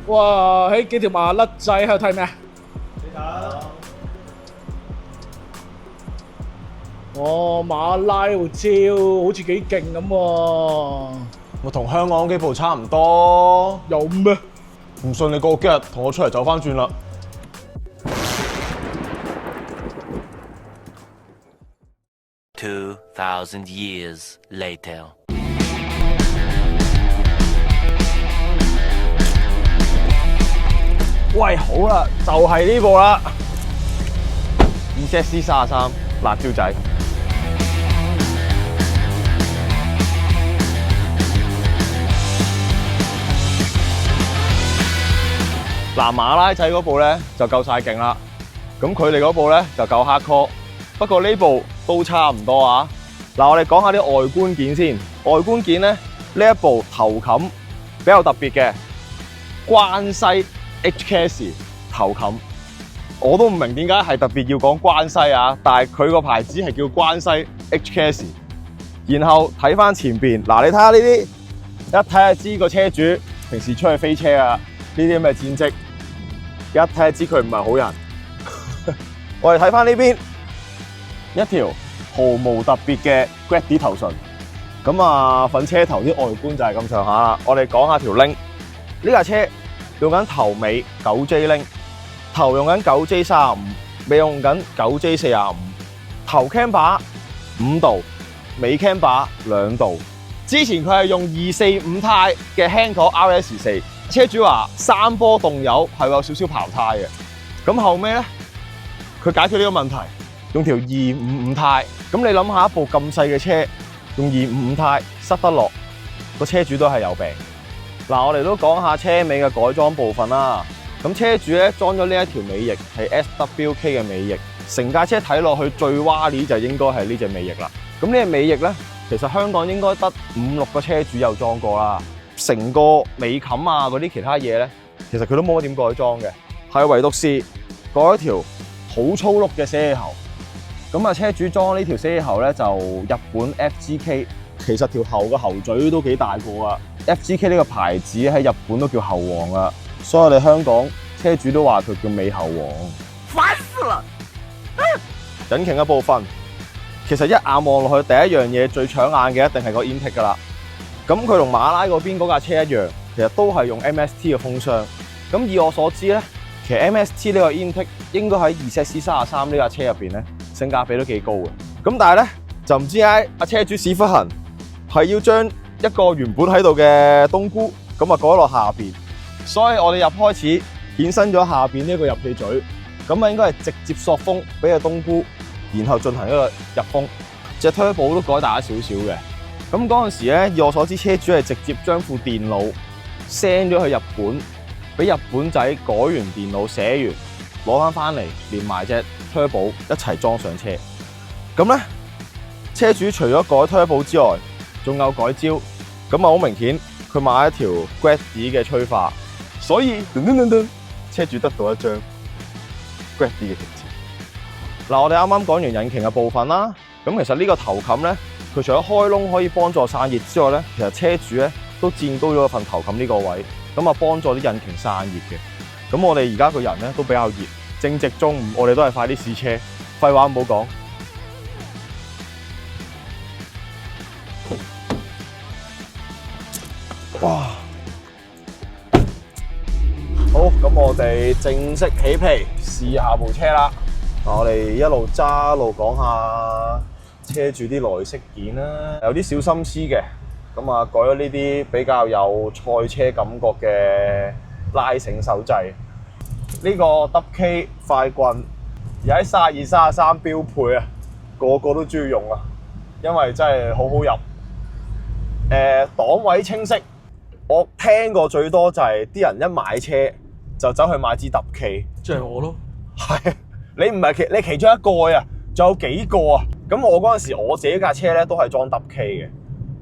哇！喺幾條麻甩仔喺度睇咩啊？你睇。哦，馬拉胡椒好似幾勁咁喎。咪同香港機鋪差唔多。有咩？唔信你過幾日同我出嚟走翻轉啦。2,000 years later. 喂，好啦，就係呢部啦。ZC33辣椒仔。嗱，馬拉仔嗰部咧就夠晒勁啦，咁佢哋嗰部咧就夠 hardcore，不過呢部都差唔多啊。嗱，我哋講下啲外觀件先。外觀件咧，呢一部頭冚比較特別嘅，關西 HKS 頭冚，我都唔明點解係特別要講關西啊，但係佢個牌子係叫關西 HKS。然後睇翻前邊，嗱，你睇下呢啲，一睇就知個車主平時出去飛車啊，呢啲咁嘅戰績。一睇就知佢唔係好人。我哋睇翻呢邊一條毫無特別嘅 Grady 頭唇，咁啊粉車頭啲外觀就係咁上下啦。我哋講下條 link，呢架車用緊頭尾 9J link， 頭用緊 9J35， 尾用緊 9J45， 頭 cam 把5度，尾 cam 把2度。之前佢係用245軚嘅輕妥 RS4。車主話3波動油係有少少刨胎嘅，咁後尾咧佢解決呢個問題，用條255軚。咁你諗下一部咁細嘅車用255軚塞得落，個車主都係有病。嗱，我哋都講下車尾嘅改裝部分啦。咁車主咧裝咗呢一條尾翼係 SWK 嘅尾翼，成架車睇落去最蛙哩就應該係呢隻尾翼啦。咁呢隻尾翼咧，其實香港應該得5、6個車主有裝過啦。成個尾冚啊嗰啲其他嘢咧，其實佢都冇乜點改裝嘅，係唯獨是改一條好粗碌嘅車氣喉。咁啊，車主裝呢條車氣喉咧就日本 FGK， 其實條喉個喉嘴都幾大個啊。FGK 呢個牌子喺日本都叫喉王啊，所以我哋香港車主都話佢叫尾喉王。煩死啦！引擎嘅部分，其實一眼望落去，第一樣嘢最搶眼嘅一定係個 intake 噶啦。咁佢同馬拉嗰邊嗰架車一樣，其實都係用 MST 嘅風箱。咁以我所知咧，其實 MST 呢個 intake 應該喺 ZC33呢架車入邊咧，性價比都幾高嘅。咁但係咧就唔知點解阿車主屎忽痕係要將一個原本喺度嘅冬菇咁啊改落下邊，所以我哋入開始衍生咗下邊呢一個入氣嘴，咁啊應該係直接索風俾個冬菇，然後進行一個入風。隻推保都改大咗少少嘅。咁嗰陣時咧，以我所知，車主係直接將副電腦 send 咗去日本，俾日本仔改完電腦寫完，攞翻嚟，連埋隻 turbo 一齊裝上車。咁咧，車主除咗改 turbo 之外，仲有改焦。咁啊，好明顯佢買一條 Grady 嘅催化，所以車主得到一張 Grady 嘅貼紙。嗱，我哋啱啱講完引擎嘅部分啦。咁其實呢個頭冚咧，佢除咗開窿可以幫助散熱之外咧，其實車主咧都佔高咗份頭冚呢個位，咁啊幫助啲引擎散熱嘅。咁我哋而家個人咧都比較熱，正值中午，我哋都係快啲試車。廢話唔好講。哇！好，咁我哋正式起皮試下部車啦。我哋一路揸一路講下車主啲內飾件啦，有啲小心思嘅，咁啊改咗呢啲比較有賽車感覺嘅拉繩手掣。呢個 WK 快棍而喺32、33標配啊，個個都中意用啊，因為真係好好入。檔位清晰，我聽過最多就係啲人一買車就走去買支 WK， 即係我咯。係，你唔係你其中一個啊，仲有幾個啊？咁我嗰陣時我自己架車咧都係裝 WK 嘅，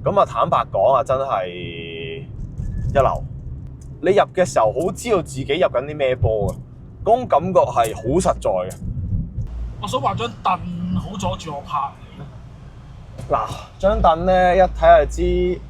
咁啊坦白講啊，真係一流。你入嘅時候好知道自己入緊啲咩波嘅，嗰種感覺係好實在嘅。我想話張凳好阻住我拍。嗱，張凳咧一睇就知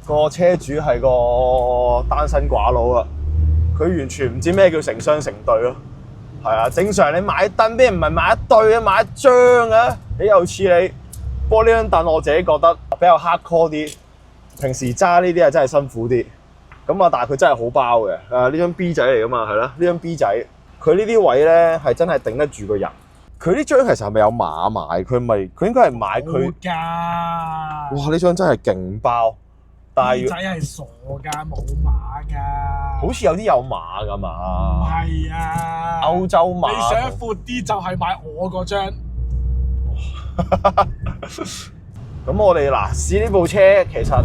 個車主係個單身寡佬啦。佢完全唔知咩叫成雙成對咯。係啊，正常你買凳邊唔係買一對啊，買一張啊，你又似你。不過呢張凳我自己覺得比較 hardcore 啲，平時揸呢啲係真係辛苦啲。咁啊，但係佢真係好包嘅。呢張 B 仔嚟噶嘛，係啦，呢張 B 仔，佢呢啲位咧係真係頂得住個人。佢呢張其實係咪有碼買？佢應該係買佢。㗎。哇！呢張真係勁包，但係 B 仔係傻㗎，冇碼㗎。好似有啲有碼㗎嘛。係啊。歐洲碼。你想闊啲就係買我嗰張。咁我哋嗱試呢部車，其實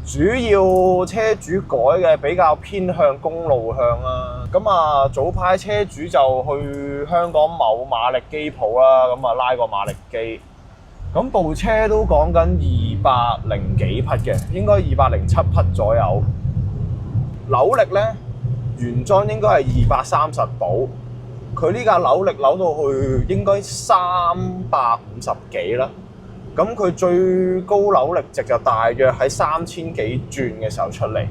主要車主改嘅比較偏向公路向啦。咁啊，早排車主就去香港某馬力機鋪啦，咁啊拉個馬力機。咁部車都講緊200幾匹嘅，應該207匹左右。扭力咧，原裝應該係230到。佢呢架扭力扭到去應該350幾啦。咁佢最高扭力值就大約喺3000幾轉嘅時候出嚟。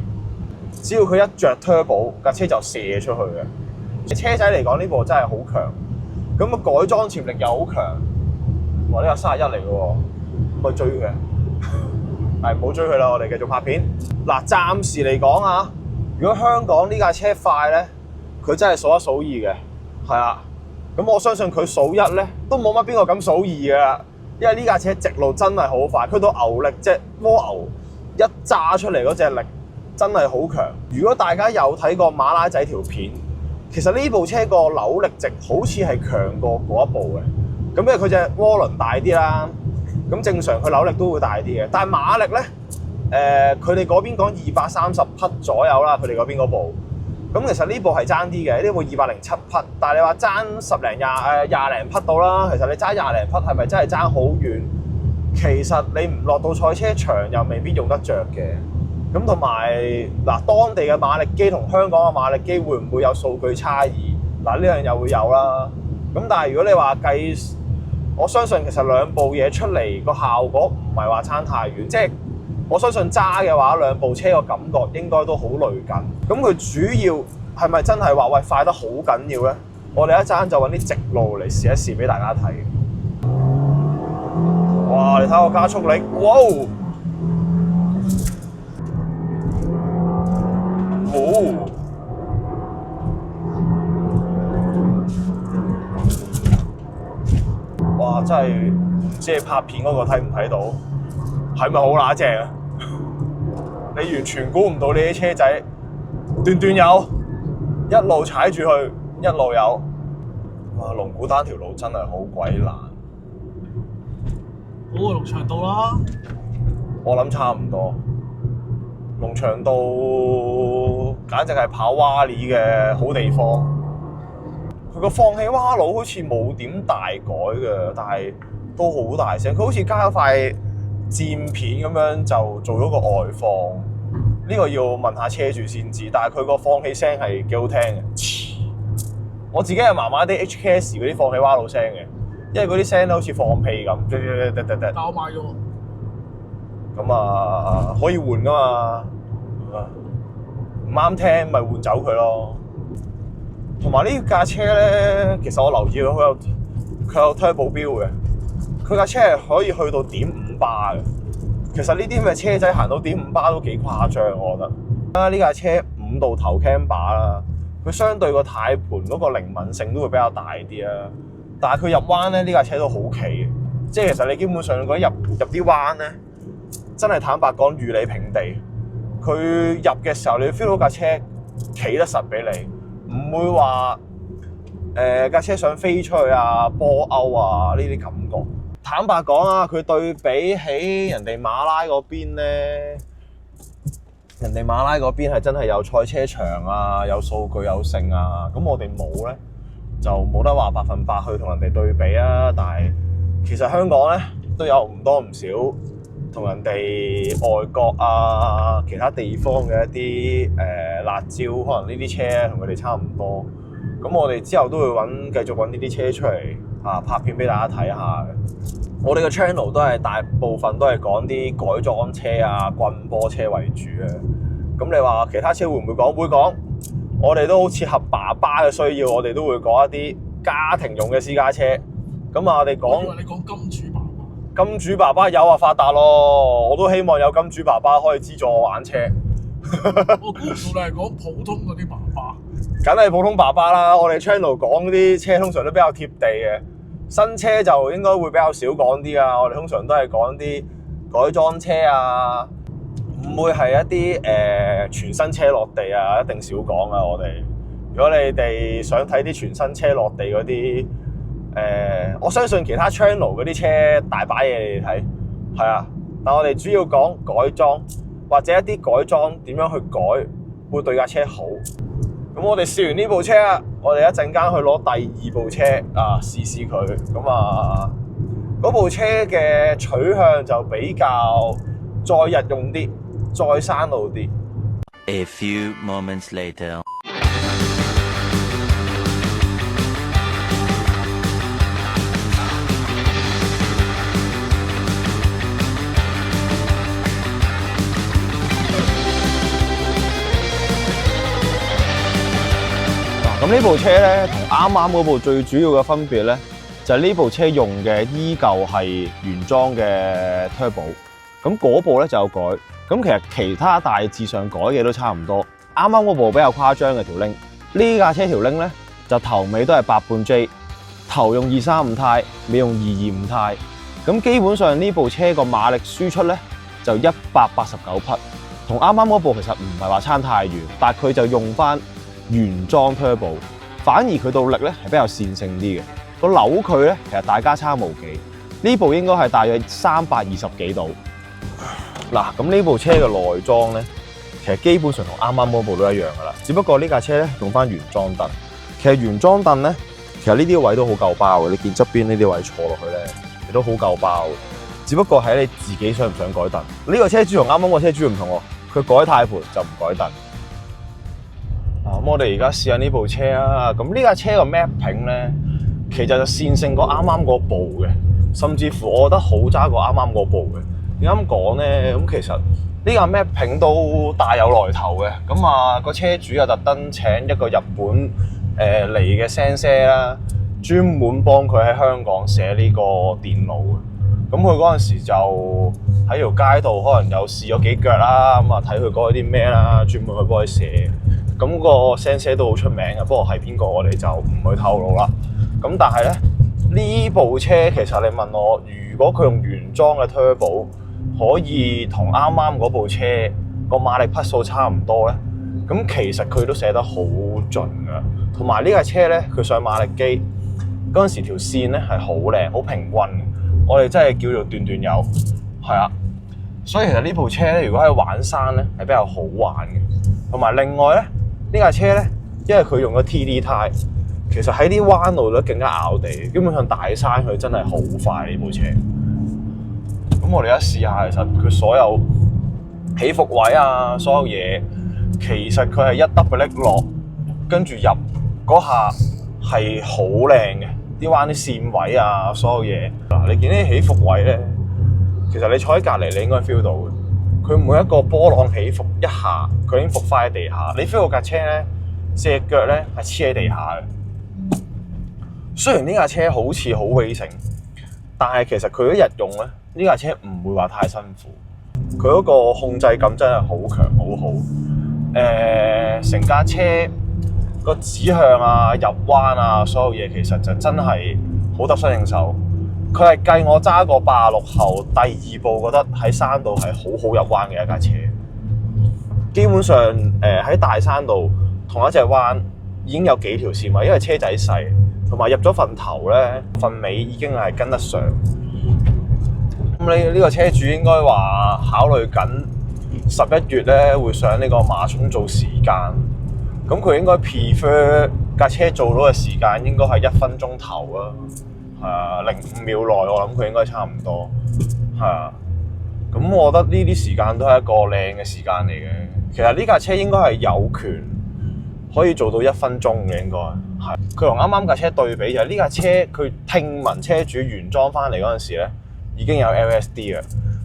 只要佢一着 turbo， 架車就射出去嘅。車仔嚟講呢部真係好強。咁啊改裝潛力又好強。哇！呢個31嚟嘅喎，可以追嘅。係唔好追佢啦，我哋繼續拍片。嗱，暫時嚟講啊，如果香港呢架車快咧，佢真係數一數二嘅。係啊，咁我相信佢數一咧，都冇乜邊個敢數二嘅，因為呢架車直路真係好快，驅到牛力即係蝸牛一揸出嚟嗰隻力真係好強。如果大家有睇過馬拉仔條片，其實呢部車個扭力值好似係強過嗰一部嘅。咁因為佢隻渦輪大啲啦，咁正常佢扭力都會大啲嘅。但係馬力咧，佢哋嗰邊講230匹左右啦，佢哋嗰邊嗰部。咁其實呢部係爭啲嘅，呢部207匹，但係你話爭廿零匹到啦。其實你揸廿零匹係咪真係爭好遠？其實你唔落到賽車場又未必用得着嘅。咁同埋嗱，當地嘅馬力機同香港嘅馬力機會唔會有數據差異？嗱，呢樣又會有啦。咁但係如果你話計，我相信其實兩部嘢出嚟個效果唔係話差太遠，即係我相信揸嘅話兩部車個感覺應該都好類近。咁佢主要係咪真係話喂快得好緊要咧？我哋一陣就揾啲直路嚟試一試俾大家睇。哇！你睇個加速力，哇！好。哇！真係唔知你拍片嗰個睇唔睇到，係咪好乸正啊？你完全估唔到呢啲車仔段段有，一路踩住去，一路有。哇！龍鼓灘條路真係好鬼難，好過龍翔道啦。我諗差唔多。龍翔道簡直係跑蛙哩嘅好地方。佢個放氣蛙佬好似冇點大改嘅，但係都好大聲。佢好似加咗塊漸片咁樣就做咗個外放，呢個要問下車主先知。但係佢個放氣聲係幾好聽嘅。我自己係麻麻啲 HKS 嗰啲放氣蛙佬聲嘅，因為嗰啲聲都好似放屁咁。但我買咗。咁啊，可以換噶嘛？唔啱聽咪換走佢咯。同埋呢架車咧，其實我留意到佢有 turbo 標嘅，佢架車係可以去到0.5巴嘅。其實呢啲咁嘅車仔行到0.5巴都幾誇張，我覺得。呢架車5度頭 camber 啦，佢相對個軚盤嗰個靈敏性都會比較大啲啦。但係佢入彎咧，呢架車都好企嘅，即係其實你基本上嗰入啲彎咧，真係坦白講如履平地。佢入嘅時候，你 feel 到架車企得實俾你。唔會話架車想飛出去啊、波歐啊呢啲感覺。坦白講啊，佢對比起人哋馬拉嗰邊咧，人哋馬拉嗰邊係真係有賽車場啊、有數據有剩啊。咁我哋冇咧，就冇得話100%去同人哋對比啊。但係其實香港咧都有唔多唔少同人哋外國啊、其他地方嘅一啲辣椒，可能呢啲車同佢哋差唔多。咁我哋之後都會繼續揾呢啲車出嚟拍片俾大家睇下嘅。我哋嘅 channel 都係大部分都係講啲改裝車啊、棍波車為主嘅。咁你話其他車會唔會講？會講。我哋都好切合爸爸嘅需要，我哋都會講一啲家庭用嘅私家車。咁啊，我哋講，我以為你講金主爸爸。金主爸爸有啊，發達咯！我都希望有金主爸爸可以資助我玩車。我估唔到你係講普通嗰啲爸爸。梗係普通爸爸啦！我哋 channel 講嗰啲車通常都比較貼地嘅，新車就應該會比較少講啲啊。我哋通常都係講啲改裝車啊，唔會係一啲全新車落地啊，一定少講啊。我哋如果你哋想睇啲全新車落地嗰啲，我相信其他 channel 嗰啲車大把嘢你哋睇，係啊。但我哋主要講改裝或者一啲改裝點樣去改會對架車好。咁我哋試完呢部車啊，我哋一陣間去攞第二部車啊試試佢。咁啊，嗰部車嘅取向就比較再日用啲，再山路啲。A few moments later. 咁呢部車咧，同啱啱嗰部最主要嘅分別咧，就係呢部車用嘅依舊係原裝嘅 Turbo。咁嗰部咧就有改。咁其實其他大致上改嘅都差唔多。啱啱嗰部比較誇張嘅條鈴，呢架車條鈴咧就頭尾都係8半 J， 頭用235胎，尾用225胎。咁基本上呢部車個馬力輸出咧就189匹，同啱啱嗰部其實唔係話差太遠，但係佢就用翻原裝 Turbo， 反而佢動力咧係比較線性啲嘅。個扭距咧其實大家差無幾，呢部應該係大約320幾度。嗱，咁呢部車嘅內裝咧，其實基本上同啱啱嗰部都一樣噶啦，只不過呢架車咧用翻原裝凳。其實原裝凳咧，其實呢啲位都好夠包嘅，你見側邊呢啲位坐落去咧，亦都好夠包嘅。只不過係你自己想唔想改凳。呢個車主同啱啱個車主唔同喎，佢改軚盤就唔改凳。咁我哋而家試下呢部車啊！咁呢架車個 mapping 咧，其實就線性過啱啱嗰部嘅，甚至乎我覺得好揸過啱啱嗰部嘅。點解咁講咧？咁其實呢架 mapping 都大有來頭嘅。咁啊，個車主又特登請一個日本嚟嘅 sensei 啦，專門幫佢喺香港寫呢個電腦嘅。咁佢嗰陣時就喺條街度，可能有試咗幾腳啦，咁啊睇佢講啲咩啦，專門去幫佢寫。咁個 sensei 都好出名嘅，不過係邊個我哋就唔去透露啦。咁但係咧，呢部車其實你問我，如果佢用原裝嘅 Turbo 可以同啱啱嗰部車個馬力匹數差唔多咧，咁其實佢都寫得好盡㗎。同埋呢架車咧，佢上馬力機嗰陣時條線咧係好靚、好平均嘅。我哋真係叫做段段有，係啊。所以其實呢部車咧，如果喺玩山咧，係比較好玩嘅。同埋另外咧，呢架車咧，因為佢用咗 TD 胎，其實喺啲彎路都更加咬地，基本上大山佢真係好快呢部車。咁我哋一試下，其實佢所有起伏位啊，所有嘢，其實佢係一揼嘅拎落，跟住入嗰下係好靚嘅，啲彎啲線位啊，所有嘢。嗱，你見啲起伏位咧，其實你坐喺隔離，你應該 feel 到嘅。佢每一個波浪起伏一下，佢已經伏翻喺地下。你 feel 到架車咧，隻腳咧係黐喺地下嘅。雖然呢架車好似好 racing，但係其實佢一日用咧，呢架車唔會話太辛苦。佢嗰個控制感真係好強，好好。成架車個指向啊、入彎啊，所有嘢其實就真係好得心應手。佢係計我揸過86後第二部，覺得喺山度係好好入彎嘅一架車。基本上喺大山度同一隻彎已經有幾條線位，因為車仔細，同埋入咗份頭咧，份尾已經係跟得上。咁你呢個車主應該話考慮緊11月咧會上呢個馬涌做時間，咁佢應該 prefer 架車做到嘅時間應該係1分鐘頭啦。係啊，05秒內我諗佢應該差唔多，係啊。咁我覺得呢啲時間都係一個靚嘅時間嚟嘅。其實呢架車應該係有權可以做到1分鐘嘅，應該係。佢同啱啱架車對比就係呢架車，佢聽聞車主原裝翻嚟嗰陣時咧已經有 LSD 嘅，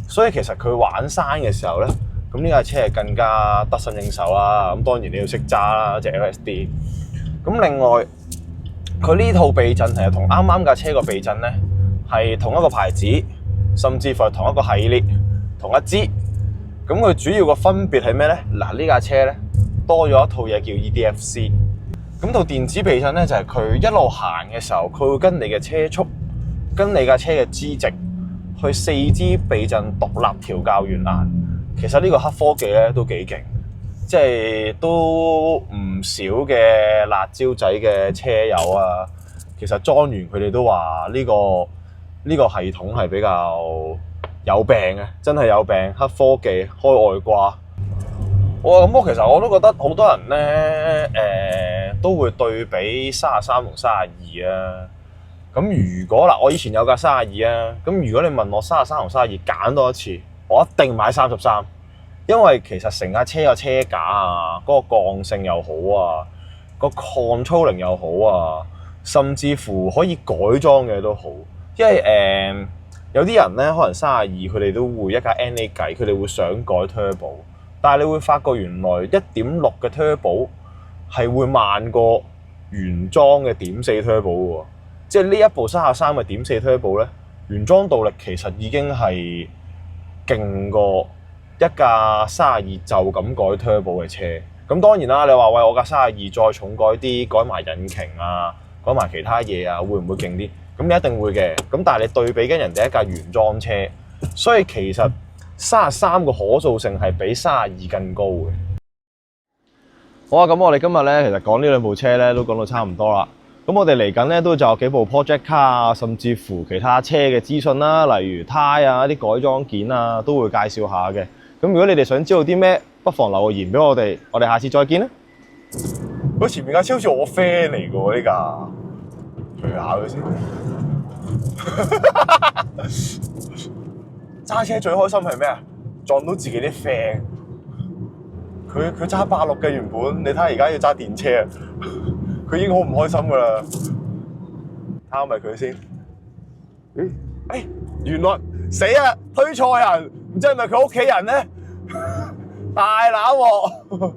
所以其實佢玩山嘅時候咧，咁呢架車係更加得心應手啦。咁當然你要識揸啦，隻 LSD。咁另外佢呢套避震其實同啱啱架車個避震咧係同一個牌子，甚至乎係同一個系列、同一支。咁佢主要個分別係咩咧？嗱，呢架車咧多咗一套嘢叫 EDFC。咁套電子避震咧就係佢一路行嘅時候，佢會跟你嘅車速、跟你架車嘅資值，去4支避震獨立調校原顏。其實呢個黑科技咧都幾勁，即係都唔少嘅辣椒仔嘅車友啊。其實裝完佢哋都話呢個系統係比較有病嘅，真係有病。黑科技開外掛。咁其實我都覺得好多人咧，都會對比33同32啊。咁如果嗱，我以前有架32啊，咁如果你問我33同32揀多一次，我一定買33，因為其實成架車個車架啊，嗰個剛性又好啊，個 controlling 又好啊，甚至乎可以改裝嘅都好。因為有啲人咧可能32佢哋都會一架 NA 計，佢哋會想改 turbo。但係你會發覺原來 1.6 嘅 turbo 係會慢過原裝嘅0.4 turbo 喎，即係呢一部33嘅0.4 turbo 咧，原裝動力其實已經係勁過一架32就咁改 turbo 嘅車。咁當然啦，你話喂，我架32再重改啲，改埋引擎啊，改埋其他嘢啊，會唔會勁啲？咁你一定會嘅。咁但係你對比緊人哋一架原裝車，所以其實33個可塑性係比32更高嘅。好啊，咁我哋今日咧其實講呢兩部車咧都講到差唔多啦。咁我哋嚟緊咧都仲有幾部 project car 啊，甚至乎其他車嘅資訊啦，例如胎啊、啲改裝件啊，都會介紹下嘅。咁如果你哋想知道啲咩，不妨留個言俾我哋。我哋下次再見啦。喂，前面架車好似我 friend 嚟嘅喎，呢架。除下佢先。揸車最開心係咩啊？撞到自己啲 friend。佢揸86嘅原本，你睇下而家要揸電車，佢已經好唔開心噶啦。睇下咪佢先。原來死啊！推錯人，唔知係咪佢屋企人咧？大揦鑊！